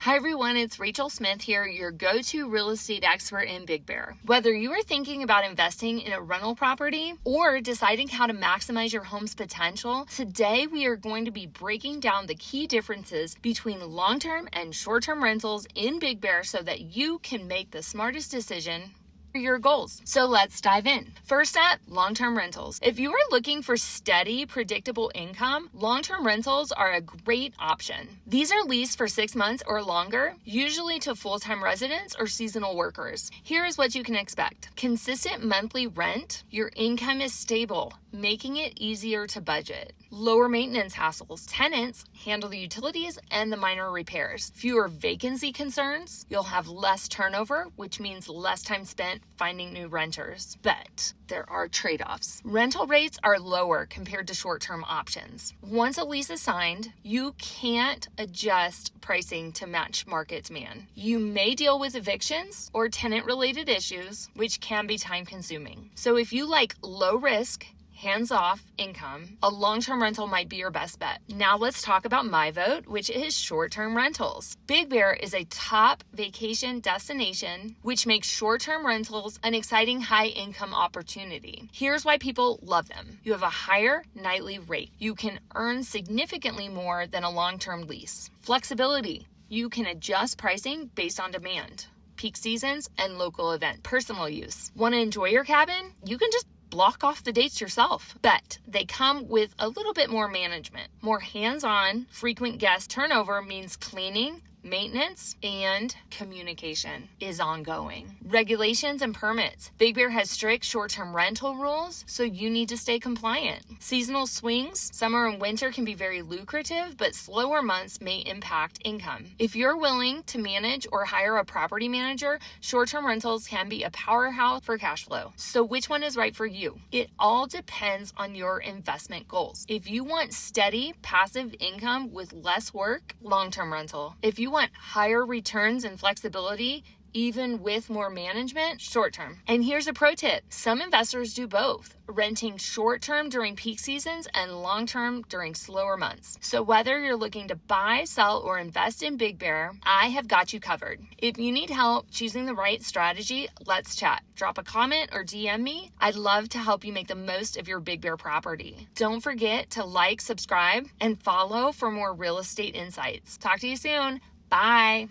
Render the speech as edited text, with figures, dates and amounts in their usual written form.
Hi everyone, it's Rachel Smith here, your go-to real estate expert in Big Bear. Whether you are thinking about investing in a rental property or deciding how to maximize your home's potential, today we are going to be breaking down the key differences between long-term and short-term rentals in Big Bear so that you can make the smartest decision for your goals. So let's dive in. First up, long-term rentals. If you are looking for steady, predictable income, long-term rentals are a great option. These are leased for 6 months or longer, usually to full-time residents or seasonal workers. Here is what you can expect. Consistent monthly rent, your income is stable, making it easier to budget. Lower maintenance hassles. Tenants handle the utilities and the minor repairs. Fewer vacancy concerns. You'll have less turnover, which means less time spent finding new renters. But there are trade-offs. Rental rates are lower compared to short-term options. Once a lease is signed, you can't adjust pricing to match market demand. You may deal with evictions or tenant-related issues, which can be time-consuming. So if you like low risk, hands-off income, a long-term rental might be your best bet. Now let's talk about my vote, which is short-term rentals. Big Bear is a top vacation destination, which makes short-term rentals an exciting high-income opportunity. Here's why people love them. You have a higher nightly rate. You can earn significantly more than a long-term lease. Flexibility. You can adjust pricing based on demand, peak seasons, and local event. Personal use. Want to enjoy your cabin? You can just block off the dates yourself, but they come with a little bit more management. More hands-on, frequent guest turnover means cleaning, maintenance, and communication is ongoing. Regulations and permits. Big Bear has strict short-term rental rules, so you need to stay compliant. Seasonal swings. Summer and winter can be very lucrative, but slower months may impact income. If you're willing to manage or hire a property manager, short-term rentals can be a powerhouse for cash flow. So which one is right for you? It all depends on your investment goals. If you want steady, passive income with less work, long-term rental. If you want higher returns and flexibility, even with more management, short term. And here's a pro tip. Some investors do both, renting short term during peak seasons and long term during slower months. So whether you're looking to buy, sell, or invest in Big Bear, I have got you covered. If you need help choosing the right strategy, let's chat. Drop a comment or DM me. I'd love to help you make the most of your Big Bear property. Don't forget to like, subscribe, and follow for more real estate insights. Talk to you soon. Bye.